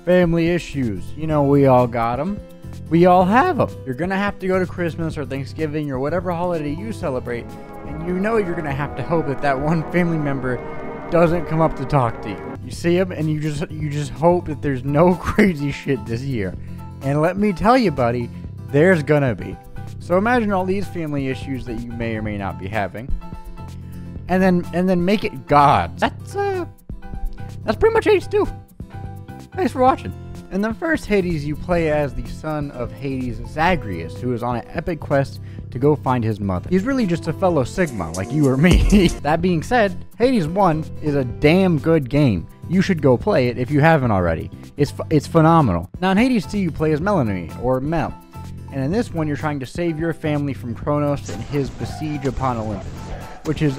Family issues. You know, we all got them. We all have them. You're going to have to go to Christmas or Thanksgiving or whatever holiday you celebrate, and you know you're going to have to hope that that one family member doesn't come up to talk to you. You see him, and you just hope that there's no crazy shit this year. And let me tell you, buddy, there's gonna be. So imagine all these family issues that you may or may not be having, and then make it God's. That's pretty much Hades 2. Thanks for watching. In the first Hades, you play as the son of Hades, Zagreus, who is on an epic quest to go find his mother. He's really just a fellow Sigma, like you or me. That being said, Hades 1 is a damn good game. You should go play it if you haven't already. It's phenomenal. Now in Hades 2, you play as Melanie, or Mel. And in this one, you're trying to save your family from Kronos and his besiege upon Olympus, which is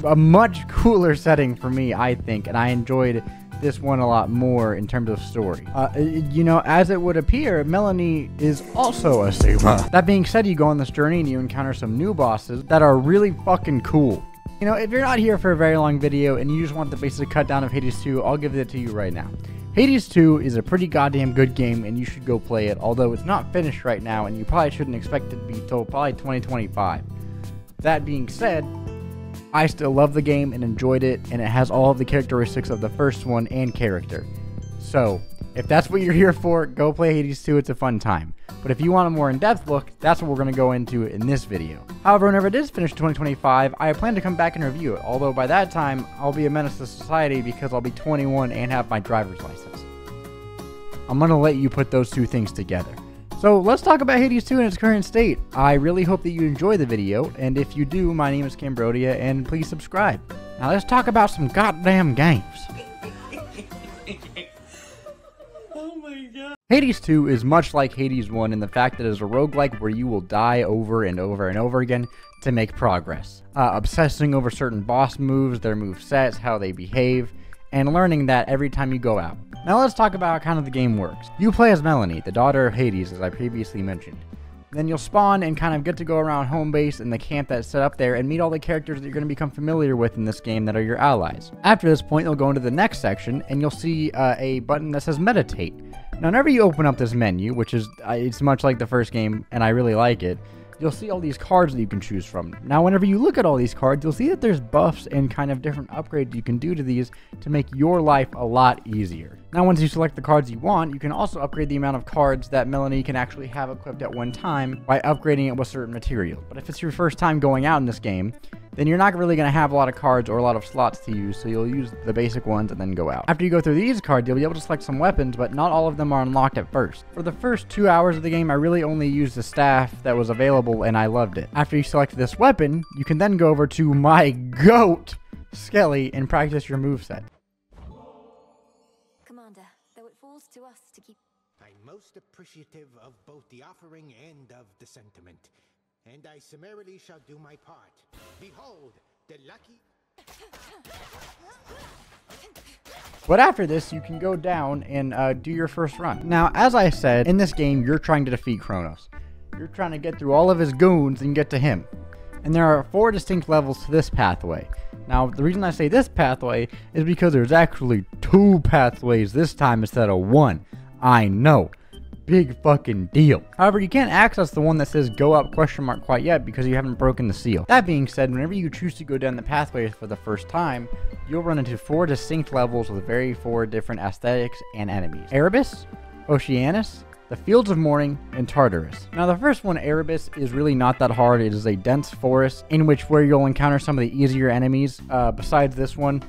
a much cooler setting for me, I think, and I enjoyed this one a lot more in terms of story. You know, as it would appear, Melanie is also a Sigma. That being said, you go on this journey and you encounter some new bosses that are really fucking cool. You know, if you're not here for a very long video and you just want the basic cut down of Hades 2, I'll give it to you right now. Hades 2 is a pretty goddamn good game and you should go play it, although it's not finished right now and you probably shouldn't expect it to be till probably 2025. That being said, I still love the game and enjoyed it, and it has all of the characteristics of the first one and character. So, if that's what you're here for, go play Hades 2, it's a fun time. But if you want a more in-depth look, that's what we're going to go into in this video. However, whenever it is finished in 2025, I plan to come back and review it, although by that time, I'll be a menace to society because I'll be 21 and have my driver's license. I'm going to let you put those two things together. So let's talk about Hades 2 in its current state. I really hope that you enjoy the video, and if you do, my name is Cambrodia, and please subscribe. Now let's talk about some goddamn games. Oh my god. Hades 2 is much like Hades 1 in the fact that it is a roguelike where you will die over and over and over again to make progress. Obsessing over certain boss moves, their move sets, how they behave, and learning that every time you go out. Now let's talk about how kind of the game works. You play as Melanie, the daughter of Hades, as I previously mentioned. Then you'll spawn and kind of get to go around home base and the camp that's set up there and meet all the characters that you're going to become familiar with in this game that are your allies. After this point, you'll go into the next section and you'll see a button that says Meditate. Now whenever you open up this menu, which is it's much like the first game and I really like it, you'll see all these cards that you can choose from. Now, whenever you look at all these cards, you'll see that there's buffs and kind of different upgrades you can do to these to make your life a lot easier. Now, once you select the cards you want, you can also upgrade the amount of cards that Melanie can actually have equipped at one time by upgrading it with certain material. But if it's your first time going out in this game, then you're not really going to have a lot of cards or a lot of slots to use, so you'll use the basic ones and then go out. After you go through these cards, you'll be able to select some weapons, but not all of them are unlocked at first. For the first 2 hours of the game, I really only used the staff that was available, and I loved it. After you select this weapon, you can then go over to my GOAT, Skelly, and practice your moveset. Commander, though it falls to us to keep... I'm most appreciative of both the offering and of the sentiment, and I summarily shall do my part. Behold, the lucky... But after this, you can go down and do your first run. Now, as I said, in this game, you're trying to defeat Kronos. You're trying to get through all of his goons and get to him. And there are 4 distinct levels to this pathway. Now, the reason I say this pathway is because there's actually 2 pathways this time instead of 1. I know. Big fucking deal. However, you can't access the one that says go up ? Quite yet because you haven't broken the seal. That being said, whenever you choose to go down the pathway for the first time, you'll run into 4 distinct levels with 4 different aesthetics and enemies. Erebus, Oceanus, the Fields of Mourning, and Tartarus. Now the first one, Erebus, is really not that hard. It is a dense forest in where you'll encounter some of the easier enemies. Besides this one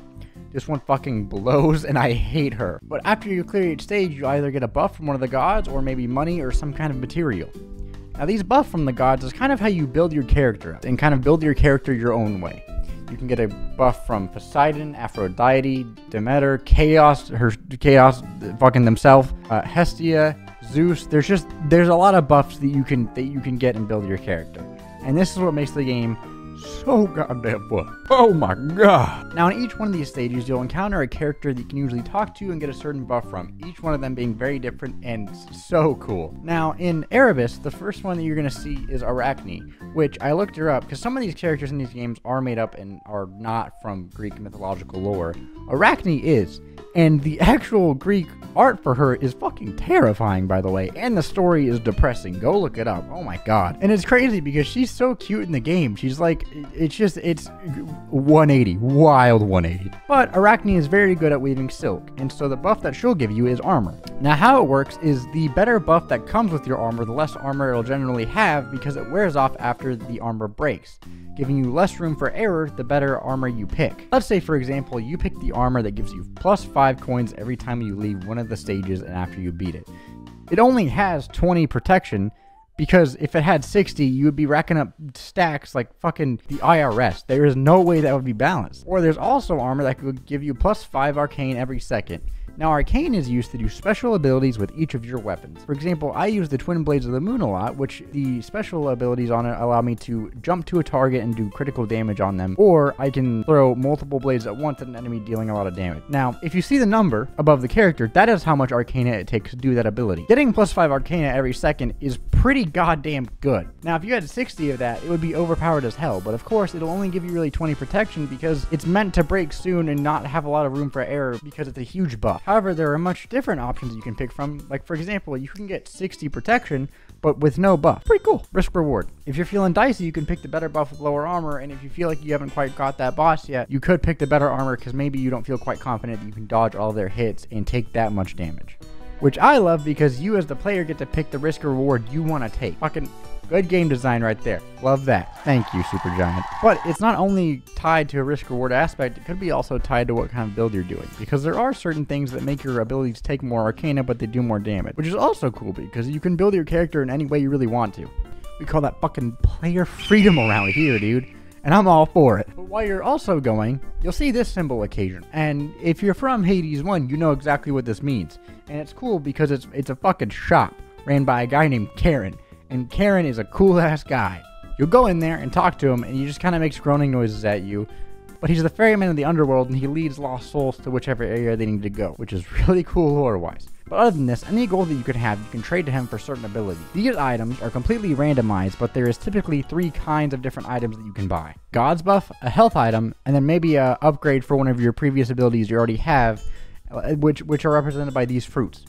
fucking blows and I hate her. But after you clear each stage, you either get a buff from one of the gods or maybe money or some kind of material. Now these buffs from the gods is kind of how you build your character up and kind of build your character your own way. You can get a buff from Poseidon, Aphrodite, Demeter, Chaos fucking themselves, Hestia, Zeus. There's a lot of buffs that you can get and build your character. And this is what makes the game so goddamn fun. Oh my god. Now in each one of these stages, you'll encounter a character that you can usually talk to and get a certain buff from, each one of them being very different and so cool. Now in Erebus, the first one that you're going to see is Arachne, which I looked her up because some of these characters in these games are made up and are not from Greek mythological lore. Arachne is, And the actual Greek art for her is fucking terrifying, by the way, and the story is depressing. Go look it up. Oh my god. And it's crazy because she's so cute in the game. She's like, it's 180, wild 180. But Arachne is very good at weaving silk, and so the buff that she'll give you is armor. Now how it works is the better buff that comes with your armor, the less armor it'll generally have because it wears off after the armor breaks, giving you less room for error the better armor you pick. Let's say, for example, you pick the armor that gives you plus 5 coins every time you leave one of the stages and after you beat it. It only has 20 protection because if it had 60, you would be racking up stacks like fucking the IRS. There is no way that would be balanced. Or there's also armor that could give you plus 5 arcane every second. Now, arcane is used to do special abilities with each of your weapons. For example, I use the Twin Blades of the Moon a lot, which the special abilities on it allow me to jump to a target and do critical damage on them, or I can throw multiple blades at once at an enemy dealing a lot of damage. Now, if you see the number above the character, that is how much arcana it takes to do that ability. Getting plus 5 arcana every second is pretty goddamn good. Now, if you had 60 of that, it would be overpowered as hell, but of course, it'll only give you really 20 protection because it's meant to break soon and not have a lot of room for error because it's a huge buff. However, there are much different options you can pick from. Like, for example, you can get 60 protection, but with no buff. Pretty cool. Risk reward. If you're feeling dicey, you can pick the better buff with lower armor, and if you feel like you haven't quite got that boss yet, you could pick the better armor because maybe you don't feel quite confident that you can dodge all their hits and take that much damage. Which I love because you as the player get to pick the risk reward you want to take. Fucking good game design right there. Love that. Thank you, Supergiant. But it's not only tied to a risk reward aspect, it could be also tied to what kind of build you're doing. Because there are certain things that make your abilities take more arcana, but they do more damage. Which is also cool because you can build your character in any way you really want to. We call that fucking player freedom around here, dude. And I'm all for it. But while you're also going, you'll see this symbol occasionally. And if you're from Hades 1, you know exactly what this means. And it's cool because it's a fucking shop ran by a guy named Karen. And Karen is a cool-ass guy. You'll go in there and talk to him, and he just kind of makes groaning noises at you. But he's the ferryman of the underworld, and he leads lost souls to whichever area they need to go, which is really cool lore-wise. But other than this, any gold that you can have, you can trade to him for certain abilities. These items are completely randomized, but there is typically 3 kinds of different items that you can buy. God's buff, a health item, and then maybe a upgrade for one of your previous abilities you already have, which are represented by these fruits.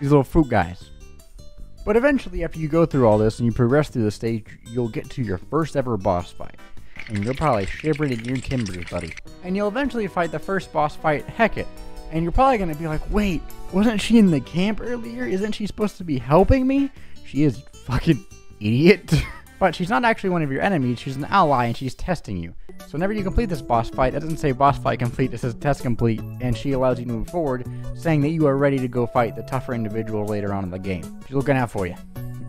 These little fruit guys. But eventually, after you go through all this and you progress through the stage, you'll get to your first ever boss fight. And you're probably shivering in your timbers, buddy. And you'll eventually fight the first boss fight, Hecate. And you're probably going to be like, wait, wasn't she in the camp earlier? Isn't she supposed to be helping me? She is fucking idiot. But she's not actually one of your enemies, she's an ally and she's testing you. So whenever you complete this boss fight, it doesn't say boss fight complete, it says test complete, and she allows you to move forward, saying that you are ready to go fight the tougher individual later on in the game. She's looking out for you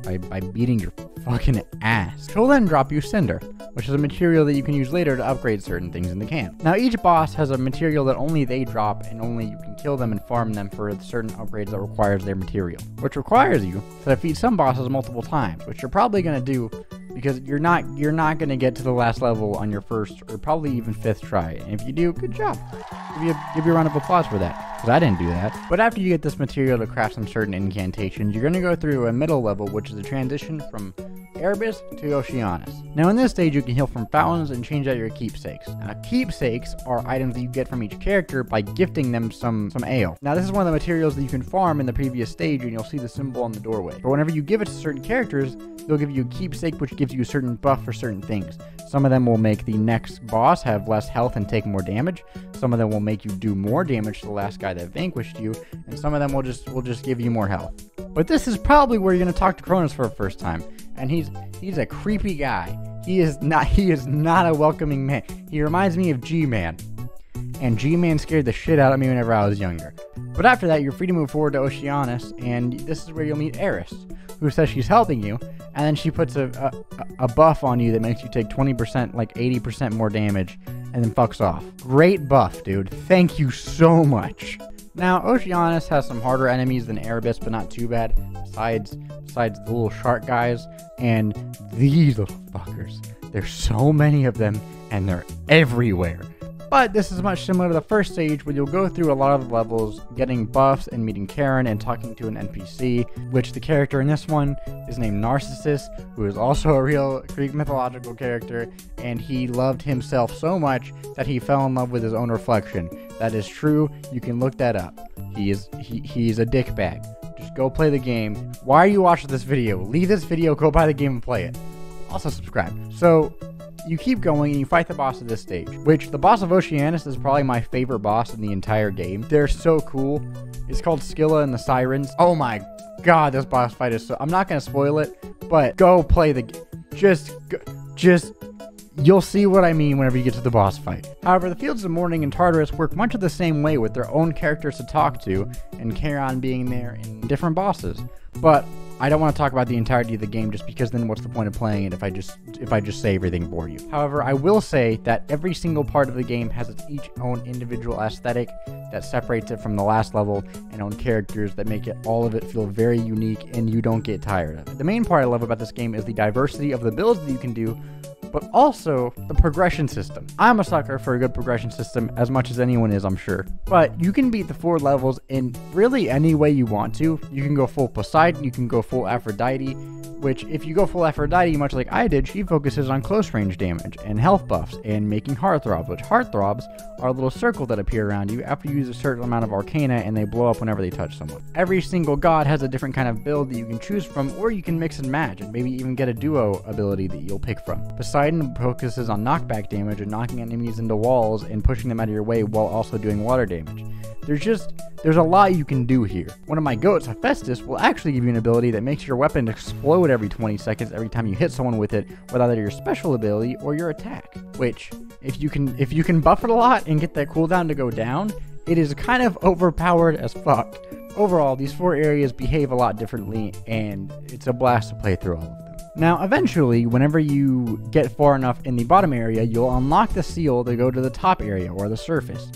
by beating your fucking ass. She'll then drop you Cinder, which is a material that you can use later to upgrade certain things in the camp. Now each boss has a material that only they drop, and only you can kill them and farm them for certain upgrades that requires their material. Which requires you to defeat some bosses multiple times, which you're probably going to do because you're not going to get to the last level on your first or probably even 5th try. And if you do, good job. Give you a round of applause for that, because I didn't do that. But after you get this material to craft some certain incantations, you're going to go through a middle level, which is a transition from Erebus to Oceanus. Now in this stage, you can heal from fountains and change out your keepsakes. Now keepsakes are items that you get from each character by gifting them some ale. Now this is one of the materials that you can farm in the previous stage, and you'll see the symbol on the doorway. But whenever you give it to certain characters, they'll give you a keepsake, which gives you a certain buff for certain things. Some of them will make the next boss have less health and take more damage. Some of them will make you do more damage to the last guy that vanquished you, and some of them will just give you more health. But this is probably where you're gonna talk to Cronus for the first time, and he's a creepy guy. He is not a welcoming man. He reminds me of G-Man. And G-Man scared the shit out of me whenever I was younger. But after that, you're free to move forward to Oceanus, and this is where you'll meet Eris, who says she's helping you, and then she puts a buff on you that makes you take 20%, like 80% more damage, and then fucks off. Great buff, dude. Thank you so much. Now, Oceanus has some harder enemies than Erebus, but not too bad, besides the little shark guys, and these little fuckers. There's so many of them, and they're everywhere. But this is much similar to the first stage, where you'll go through a lot of the levels getting buffs and meeting Karen and talking to an NPC, which the character in this one is named Narcissus, who is also a real Greek mythological character, and he loved himself so much that he fell in love with his own reflection. That is true. You can look that up. He's a dickbag. Just go play the game. Why are you watching this video? Leave this video, go buy the game and play it. Also subscribe. So you keep going and you fight the boss of this stage, which the boss of Oceanus is probably my favorite boss in the entire game. They're so cool. It's called Scylla and the Sirens. Oh my god, this boss fight is so... I'm not going to spoil it, but go play the game. Just you'll see what I mean whenever you get to the boss fight. However, the Fields of Morning and Tartarus work much of the same way, with their own characters to talk to, and Charon being there and different bosses. But I don't want to talk about the entirety of the game, just because then what's the point of playing it if I just say everything for you. However, I will say that every single part of the game has its each own individual aesthetic that separates it from the last level, and own characters that make it all of it feel very unique and you don't get tired of it. The main part I love about this game is the diversity of the builds that you can do, but also the progression system. I'm a sucker for a good progression system, as much as anyone is, I'm sure. But you can beat the 4 levels in really any way you want to. You can go full Poseidon, you can go full Aphrodite, which if you go full Aphrodite, much like I did, she focuses on close range damage and health buffs and making heartthrobs, which heartthrobs are a little circle that appear around you after you use a certain amount of arcana, and they blow up whenever they touch someone. Every single god has a different kind of build that you can choose from, or you can mix and match and maybe even get a duo ability that you'll pick from. Poseidon focuses on knockback damage and knocking enemies into walls and pushing them out of your way while also doing water damage. There's a lot you can do here. One of my goats, Hephaestus, will actually give you an ability that makes your weapon explode every 20 seconds every time you hit someone with it, with either your special ability or your attack. Which, if you can buff it a lot and get that cooldown to go down, it is kind of overpowered as fuck. Overall, these 4 areas behave a lot differently, and it's a blast to play through all of them. Now, eventually, whenever you get far enough in the bottom area, you'll unlock the seal to go to the top area, or the surface.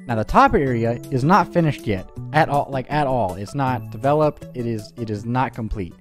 Now, the top area is not finished yet, at all. It's not developed, it is not complete.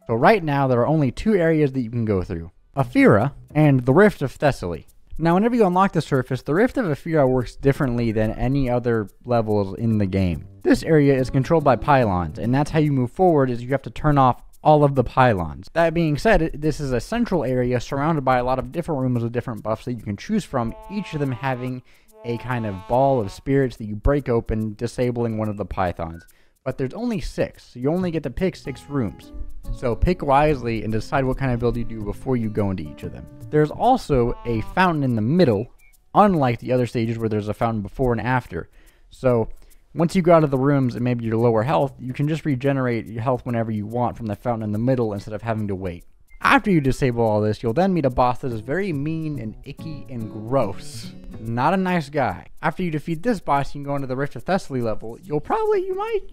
So right now, there are only 2 areas that you can go through: Ephyra and the Rift of Thessaly. Now, whenever you unlock the surface, the Rift of Ephyra works differently than any other levels in the game. This area is controlled by pylons, and that's how you move forward, is you have to turn off all of the pylons. That being said, this is a central area surrounded by a lot of different rooms with different buffs that you can choose from, each of them having a kind of ball of spirits that you break open, disabling one of the pythons. But there's only 6, so you only get to pick 6 rooms. So pick wisely and decide what kind of build you do before you go into each of them. There's also a fountain in the middle, unlike the other stages where there's a fountain before and after. So once you go out of the rooms and maybe you're lower health, you can just regenerate your health whenever you want from the fountain in the middle instead of having to wait. After you disable all this, you'll then meet a boss that is very mean and icky and gross. Not a nice guy. After you defeat this boss, you can go into the Rift of Thessaly level. You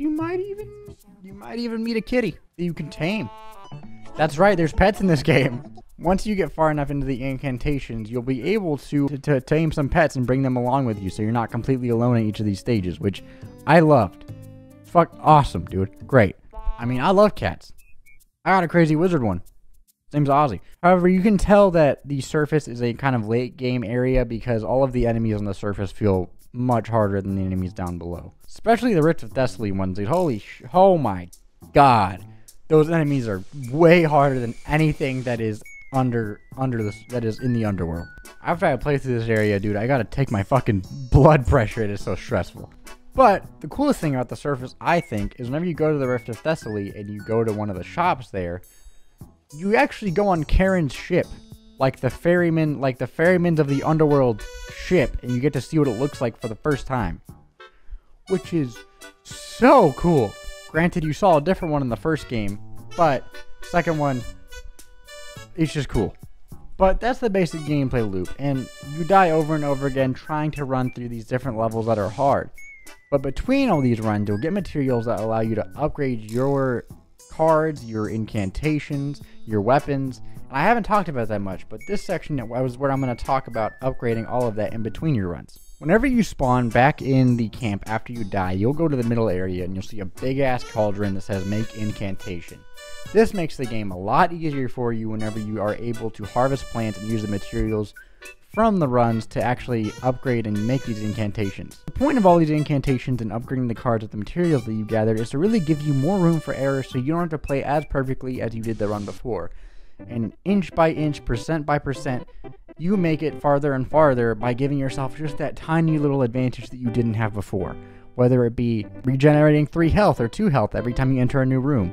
might even meet a kitty that you can tame. That's right, there's pets in this game. Once you get far enough into the incantations, you'll be able to tame some pets and bring them along with you, so you're not completely alone in each of these stages, which I loved. Fuck awesome, dude. Great. I mean, I love cats. I got a crazy wizard one. His name's Ozzy. However, you can tell that the surface is a kind of late game area because all of the enemies on the surface feel much harder than the enemies down below. Especially the Rift of Thessaly ones. Oh my god. Those enemies are way harder than anything that is that is in the underworld. After I play through this area, dude, I gotta take my fucking blood pressure. It is so stressful. But the coolest thing about the surface, I think, is whenever you go to the Rift of Thessaly and you go to one of the shops there, you actually go on Charon's ship, like the ferryman of the underworld ship, and you get to see what it looks like for the first time, which is so cool. Granted, you saw a different one in the first game, but second one, it's just cool. But that's the basic gameplay loop, and you die over and over again trying to run through these different levels that are hard. But between all these runs, you'll get materials that allow you to upgrade your cards, your incantations, your weapons. And I haven't talked about that much, but this section was where I'm going to talk about upgrading all of that in between your runs. Whenever you spawn back in the camp after you die, you'll go to the middle area and you'll see a big ass cauldron that says make incantation. This makes the game a lot easier for you whenever you are able to harvest plants and use the materials from the runs to actually upgrade and make these incantations. The point of all these incantations and upgrading the cards with the materials that you gathered is to really give you more room for error so you don't have to play as perfectly as you did the run before. And inch by inch, percent by percent, you make it farther and farther by giving yourself just that tiny little advantage that you didn't have before. Whether it be regenerating 3 health or 2 health every time you enter a new room.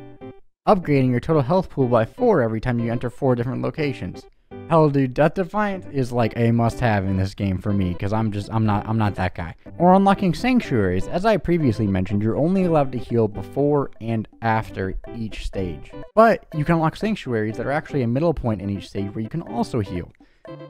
Upgrading your total health pool by 4 every time you enter 4 different locations. Hell, dude, Death Defiant is like a must-have in this game for me, because I'm not that guy. Or unlocking sanctuaries. As I previously mentioned, you're only allowed to heal before and after each stage. But you can unlock sanctuaries that are actually a middle point in each stage where you can also heal,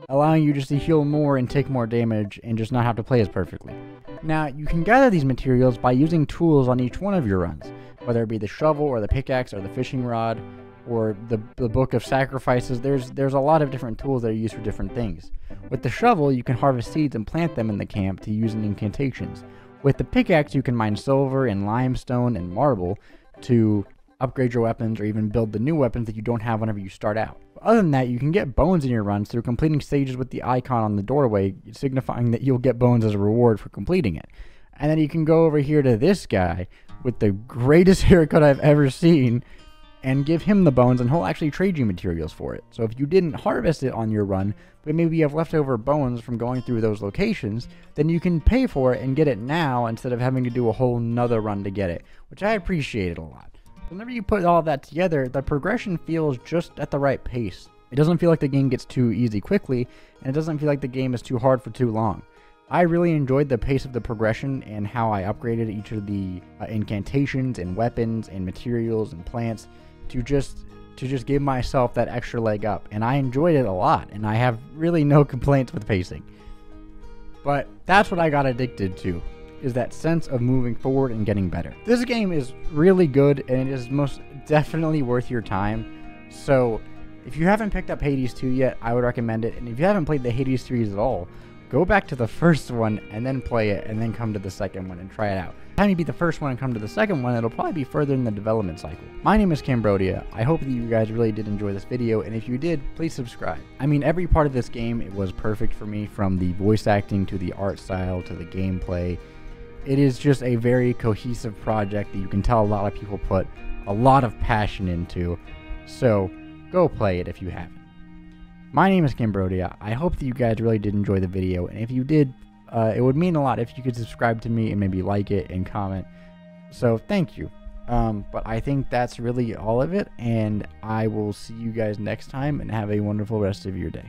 allowing you just to heal more and take more damage and just not have to play as perfectly. Now, you can gather these materials by using tools on each one of your runs, whether it be the shovel or the pickaxe or the fishing rod, or the Book of Sacrifices. There's a lot of different tools that are used for different things. With the shovel, you can harvest seeds and plant them in the camp to use in incantations. With the pickaxe, you can mine silver and limestone and marble to upgrade your weapons or even build the new weapons that you don't have whenever you start out. Other than that, you can get bones in your runs through completing stages with the icon on the doorway, signifying that you'll get bones as a reward for completing it. And then you can go over here to this guy with the greatest haircut I've ever seen and give him the bones, and he'll actually trade you materials for it. So if you didn't harvest it on your run, but maybe you have leftover bones from going through those locations, then you can pay for it and get it now instead of having to do a whole nother run to get it, which I appreciated a lot. Whenever you put all that together, the progression feels just at the right pace. It doesn't feel like the game gets too easy quickly, and it doesn't feel like the game is too hard for too long. I really enjoyed the pace of the progression and how I upgraded each of the incantations and weapons and materials and plants to just give myself that extra leg up, and I enjoyed it a lot, and I have really no complaints with pacing. But that's what I got addicted to, is that sense of moving forward and getting better. This game is really good, and it is most definitely worth your time. So if you haven't picked up Hades 2 yet, I would recommend it, and if you haven't played the Hades series at all, go back to the first one and then play it, and then come to the second one and try it out. By the time you beat the first one and come to the second one, it'll probably be further in the development cycle. My name is Cambrodia. I hope that you guys really did enjoy this video, and if you did, please subscribe. I mean, every part of this game, it was perfect for me, from the voice acting to the art style to the gameplay. It is just a very cohesive project that you can tell a lot of people put a lot of passion into, so go play it if you haven't. My name is Cambrodia. I hope that you guys really did enjoy the video, and if you did, it would mean a lot if you could subscribe to me and maybe like it and comment. So thank you. But I think that's really all of it, and I will see you guys next time, and have a wonderful rest of your day.